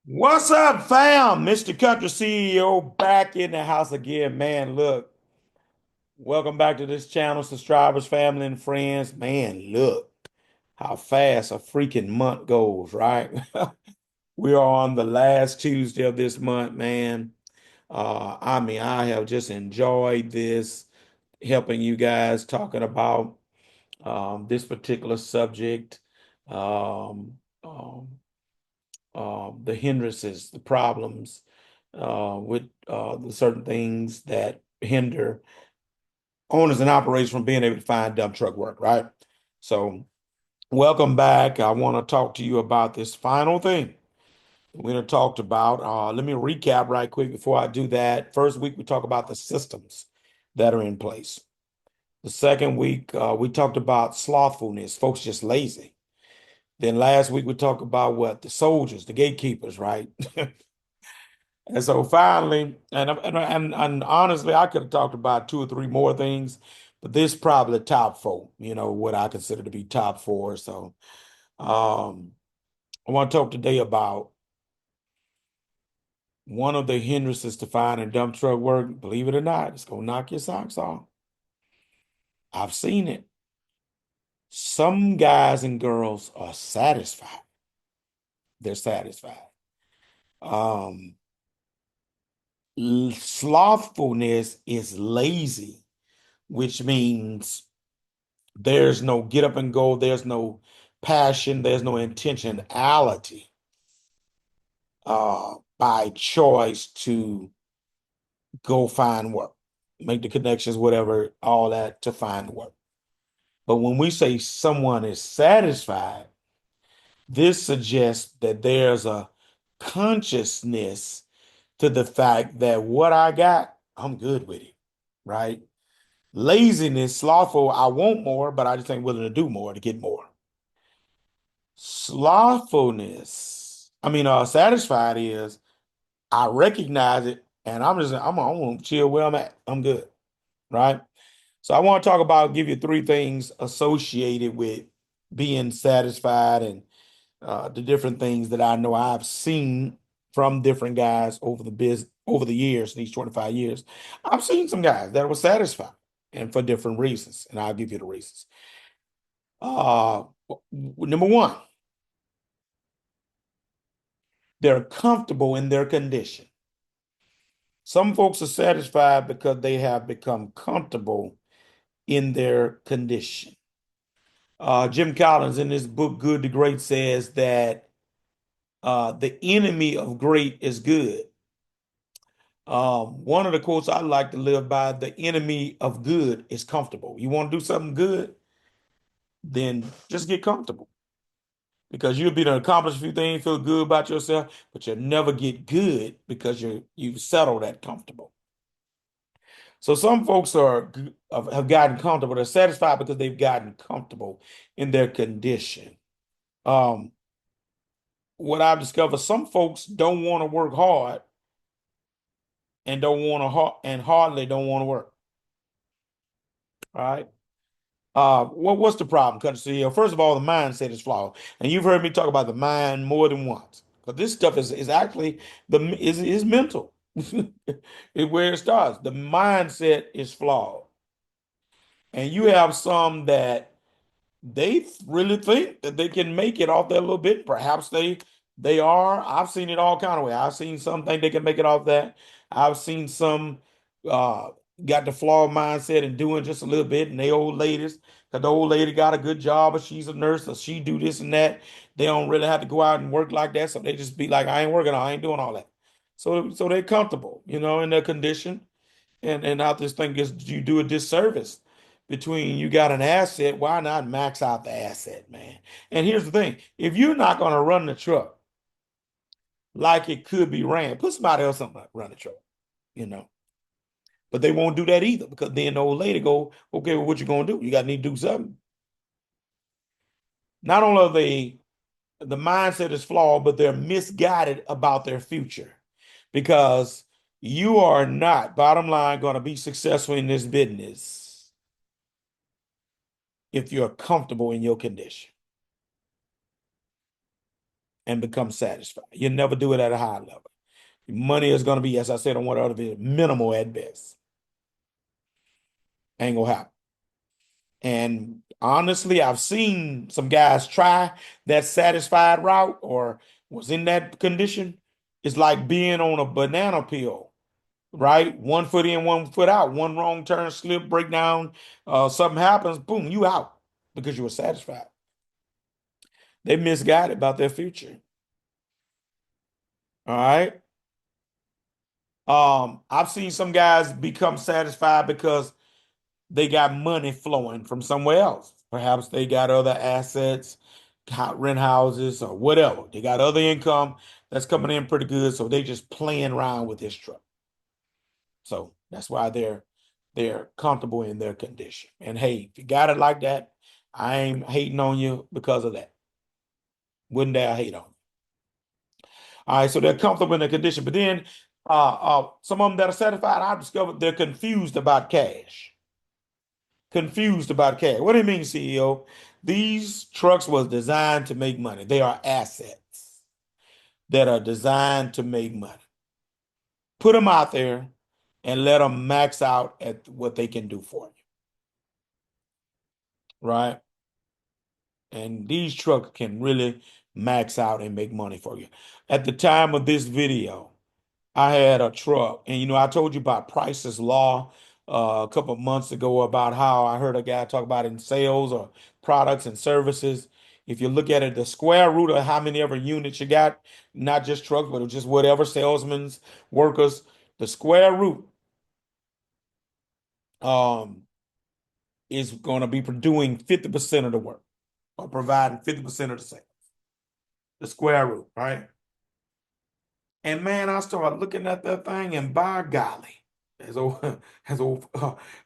What's up, fam? Mr. Country CEO back in the house again. Man, look, welcome back to this channel, subscribers, family, and friends. Man, look how fast a freaking month goes, right? We are on the last Tuesday of this month, man. I have just enjoyed this, helping you guys talking about this particular subject. Um, um, the hindrances, the problems with the certain things that hinder owners and operators from being able to find dump truck work, right? So, welcome back. I want to talk to you about this final thing we're going to talked about. Let me recap right quick before I do that. First week, we talked about the systems that are in place. The second week, we talked about slothfulness, folks just lazy. Then last week, we talked about what? The soldiers, the gatekeepers, right? And so finally, and honestly, I could have talked about two or three more things, but this probably top four, what I consider to be top four. So um, I want to talk today about one of the hindrances to finding dump truck work. Believe it or not, it's gonna knock your socks off. I've seen it. Some guys and girls are satisfied. They're satisfied. Um, Slothfulness is lazy, which means there's no get up and go. There's no passion. There's no intentionality by choice to go find work, make the connections, whatever, all that to find work. But when we say someone is satisfied, this suggests that there's a consciousness to the fact that what I got, I'm good with it, right? Laziness, slothful, I want more, but I just ain't willing to do more to get more. Satisfied is I recognize it and I'm gonna chill where I'm at. I'm good, right? So I want to talk about, give you three things associated with being satisfied and the different things that I know I've seen from different guys over the years, these 25 years. I've seen some guys that were satisfied and for different reasons, and I'll give you the reasons. Uh, Number one, they're comfortable in their condition. Some folks are satisfied because they have become comfortable in their condition. Jim Collins, in his book Good to Great, says that the enemy of great is good. One of the quotes I like to live by: the enemy of good is comfortable. You want to do something good, then just get comfortable because you'll be to accomplish a few things, feel good about yourself, but you'll never get good because you've settled that comfortable. So some folks have gotten comfortable. They're satisfied because they've gotten comfortable in their condition. Um, what I've discovered, some folks don't want to work hard and don't want to and hardly don't want to work. All right. What's the problem, Country CEO? First of all, the mindset is flawed, and you've heard me talk about the mind more than once. But this stuff is actually is mental. It's where it starts. The mindset is flawed, and you have some that they really think that they can make it off that little bit. Perhaps they are. I've seen it all kind of way. I've seen some think they can make it off that. I've seen some uh got the flawed mindset and doing just a little bit, and they old ladies, because the old lady got a good job, or she's a nurse, or she do this and that. They don't really have to go out and work like that, so they just be like, I ain't working, I ain't doing all that. So they're comfortable, in their condition, and how this thing is, you do a disservice between you got an asset, why not max out the asset, man? And here's the thing, if you're not going to run the truck like it could be ran, put somebody else on run the truck, you know. But they won't do that either because then the old lady go, okay, well, what you gonna do? You got to need to do something. Not only are the mindset is flawed, but they're misguided about their future because you are not, bottom line, going to be successful in this business if you're comfortable in your condition. and become satisfied. You'll never do it at a high level. Money is going to be, as I said on one other video, minimal at best. Ain't gonna happen. And honestly, I've seen some guys try that satisfied route or was in that condition. It's like being on a banana peel, right? One foot in, one foot out. One wrong turn, slip, breakdown, something happens, boom, you out because you were satisfied. They misguided about their future. All right. I've seen some guys become satisfied because they got money flowing from somewhere else. Perhaps they got other assets, rent houses or whatever. They got other income that's coming in pretty good, so they just playing around with this truck. So that's why they're comfortable in their condition. And hey, if you got it like that, I ain't hating on you because of that. Wouldn't dare hate on you. All right, so they're comfortable in their condition, but then some of them that are satisfied, I've discovered they're confused about cash. Confused about cash. What do you mean, CEO? These trucks was designed to make money. They are assets that are designed to make money. Put them out there and let them max out at what they can do for you. Right? And these trucks can really max out and make money for you. At the time of this video, I had a truck, and I told you about Price's Law a couple of months ago about how I heard a guy talk about in sales or products and services. If you look at it, the square root of how many ever units you got, not just trucks, but just whatever salesmen's, workers, the square root um, is going to be doing 50% of the work or providing 50% of the sales. The square root, right? And man, I started looking at that thing, and by golly, as old, as old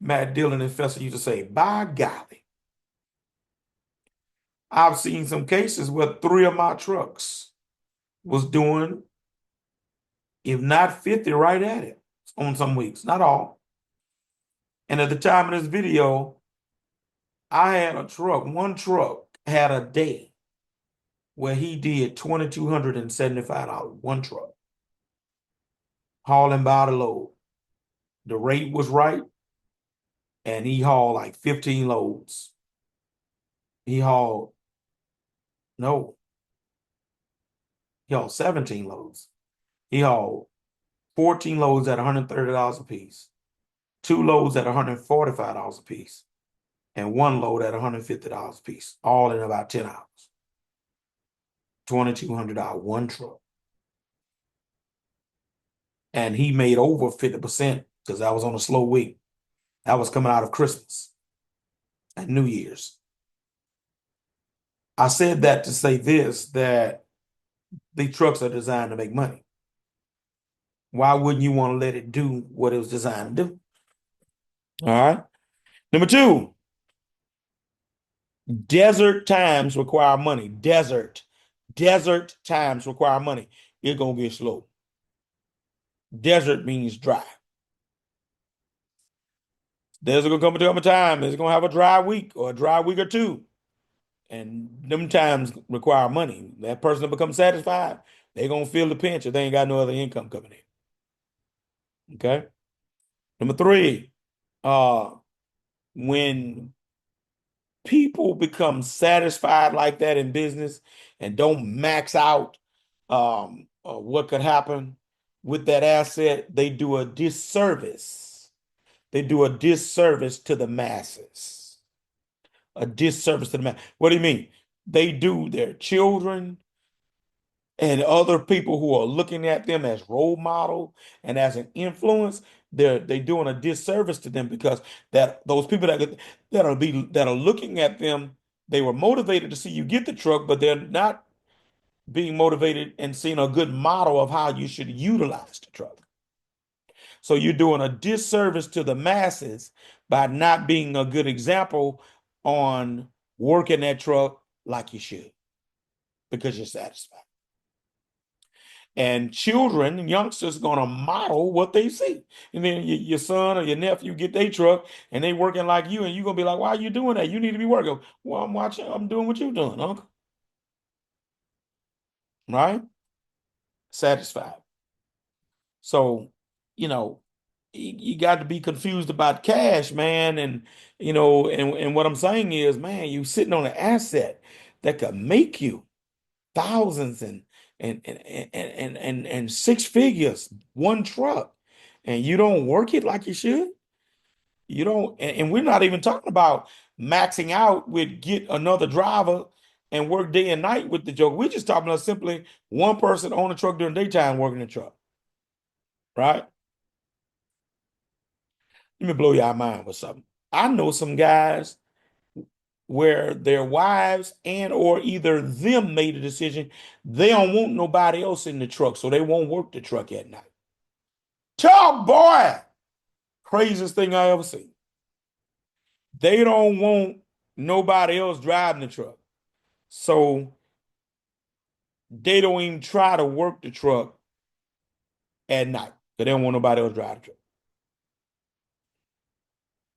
Matt Dillon and Fester used to say, by golly, I've seen some cases where three of my trucks was doing, if not 50, right at it on some weeks, not all. And at the time of this video, I had a truck, one truck had a day where he did $2,275, one truck, hauling by the load. The rate was right, and he hauled like 15 loads. He hauled, no, he hauled 17 loads. He hauled 14 loads at $130 a piece, two loads at $145 a piece, and one load at $150 a piece, all in about 10 hours. $2,200, one truck. And he made over 50% because I was on a slow week. That was coming out of Christmas and New Year's. I said that to say this, that the trucks are designed to make money. Why wouldn't you want to let it do what it was designed to do? All right. Number two, desert times require money. Desert times require money. It's going to get slow. Desert means dry. There's going to come a time, it's going to have a dry week or a dry week or two. And them times require money. That person will become satisfied. They're going to feel the pinch if they ain't got no other income coming in. Okay. Number three, when people become satisfied like that in business and don't max out what could happen with that asset, they do a disservice. They do a disservice to the masses. A disservice to the mass. What do you mean? They do their children and other people who are looking at them as role model and as an influence. They doing a disservice to them because that those people that are looking at them, they were motivated to see you get the truck, but they're not being motivated and seeing a good model of how you should utilize the truck. So you're doing a disservice to the masses by not being a good example on working that truck like you should because you're satisfied. And children and youngsters gonna model what they see. And then your son or your nephew get their truck and they working like you, and you gonna be like, why are you doing that? You need to be working. Well, I'm watching, I'm doing what you're doing, uncle. right? Satisfied. So, you know, you got to be confused about cash, man. And what I'm saying is, man, you sitting on an asset that could make you thousands and six figures, one truck, and you don't work it like you should. You don't, and we're not even talking about maxing out with get another driver and work day and night with the joke. We're just talking about simply one person on the truck during daytime working the truck, right? Let me blow your mind with something. I know some guys where their wives and or either them made a decision they don't want nobody else in the truck, so they won't work the truck at night. Talk, boy! Craziest thing I ever seen. They don't want nobody else driving the truck. So they don't even try to work the truck at night. Because they don't want nobody else driving the truck.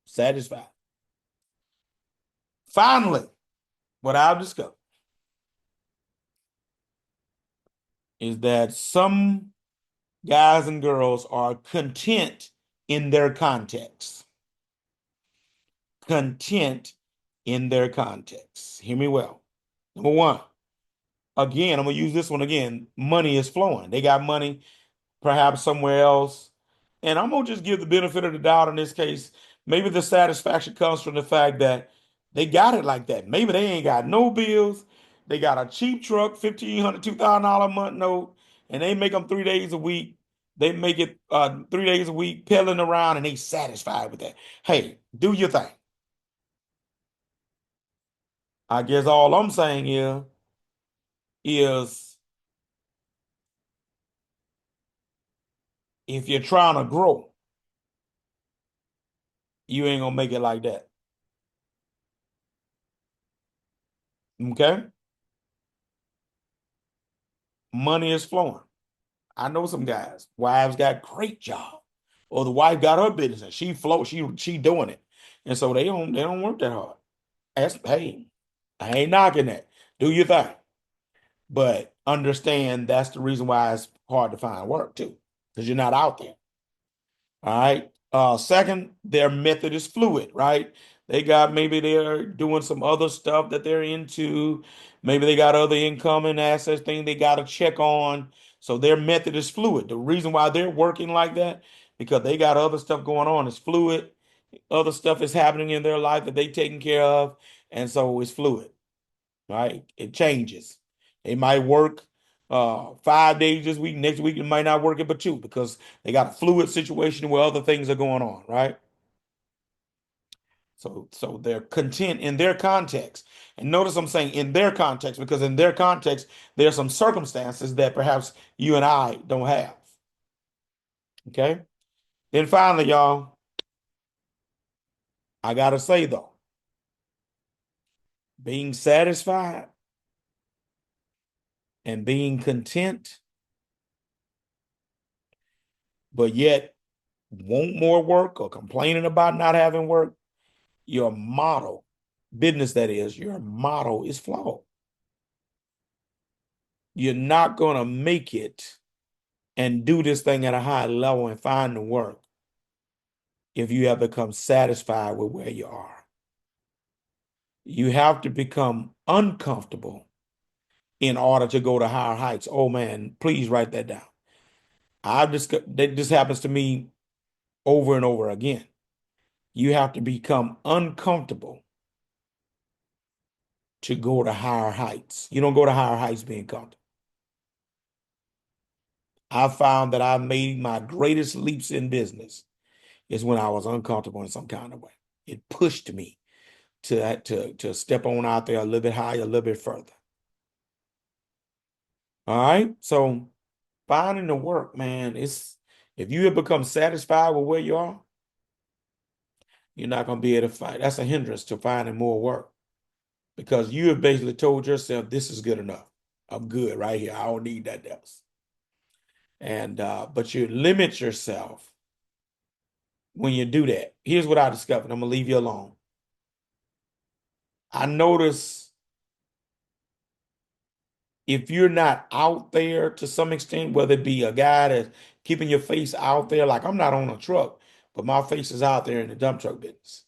Satisfied. Finally, what I've discovered is that some guys and girls are content in their context. Content in their context. Hear me well. Number one, again, I'm gonna use this one again. Money is flowing. They got money perhaps somewhere else. And I'm gonna just give the benefit of the doubt in this case. Maybe the satisfaction comes from the fact that they got it like that. Maybe they ain't got no bills. They got a cheap truck, $1,500, $2,000 a month note, and they make them 3 days a week. They make it 3 days a week, pedaling around, and they satisfied with that. Hey, do your thing. I guess all I'm saying is if you're trying to grow, you ain't gonna make it like that. Okay? Money is flowing. I know some guys. Wives got great job, or the wife got her business and she float. She doing it, and so they don't work that hard. Hey, I ain't knocking that. Do your thing, but understand that's the reason why it's hard to find work too, because you're not out there. All right. Second, their method is fluid, right? They got maybe they're doing some other stuff that they're into. Maybe they got other income and assets thing they got to check on. So their method is fluid. The reason why they're working like that, because they got other stuff going on. It's fluid. Other stuff is happening in their life that they taking care of. And so it's fluid, right? It changes. They might work 5 days this week. Next week it might not work it but two because they got a fluid situation where other things are going on, right? So they're content in their context. And notice I'm saying in their context because in their context there are some circumstances that perhaps you and I don't have. Okay? Then finally, y'all, I gotta say though, being satisfied and being content, but yet want more work or complaining about not having work, your model, business that is, your model is flawed. You're not going to make it and do this thing at a high level and find the work if you have become satisfied with where you are. You have to become uncomfortable in order to go to higher heights. Oh man, please write that down. I've just that this happens to me over and over again. You have to become uncomfortable to go to higher heights. You don't go to higher heights being comfortable. I found that I made my greatest leaps in business is when I was uncomfortable in some kind of way. It pushed me to step on out there a little bit higher, a little bit further. All right. So finding the work, man, it's if you have become satisfied with where you are, you're not going to be able to find. That's a hindrance to finding more work because you have basically told yourself, this is good enough. I'm good right here. I don't need that else. And but you limit yourself when you do that. Here's what I discovered. I'm gonna leave you alone. I notice if you're not out there to some extent, whether it be a guy that's keeping your face out there, like I'm not on a truck, but my face is out there in the dump truck business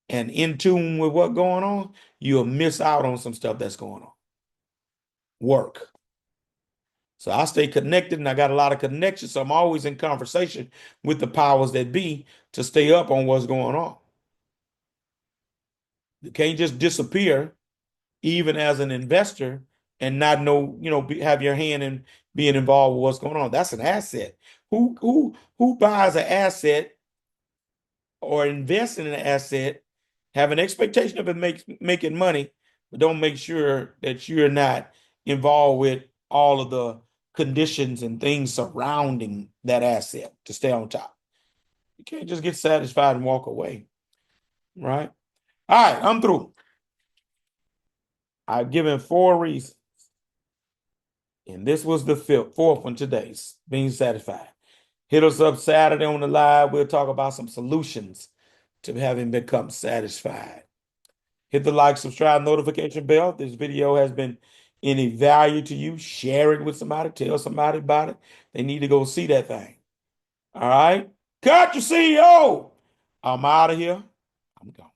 and in tune with what's going on, you'll miss out on some stuff that's going on. Work. So I stay connected and I got a lot of connections. So I'm always in conversation with the powers that be to stay up on what's going on. You can't just disappear, even as an investor, and not know, have your hand in being involved with what's going on. That's an asset. Who buys an asset or invests in an asset, have an expectation of it making money, but don't make sure that you're not involved with all of the conditions and things surrounding that asset to stay on top. You can't just get satisfied and walk away, right? All right, I'm through. I've given 4 reasons, and this was the fourth one today's being satisfied. Hit us up Saturday on the live. We'll talk about some solutions to having become satisfied. Hit the like, subscribe, notification bell. This video has been any value to you. Share it with somebody. Tell somebody about it. They need to go see that thing. All right. Cut your CEO. I'm out of here. I'm gone.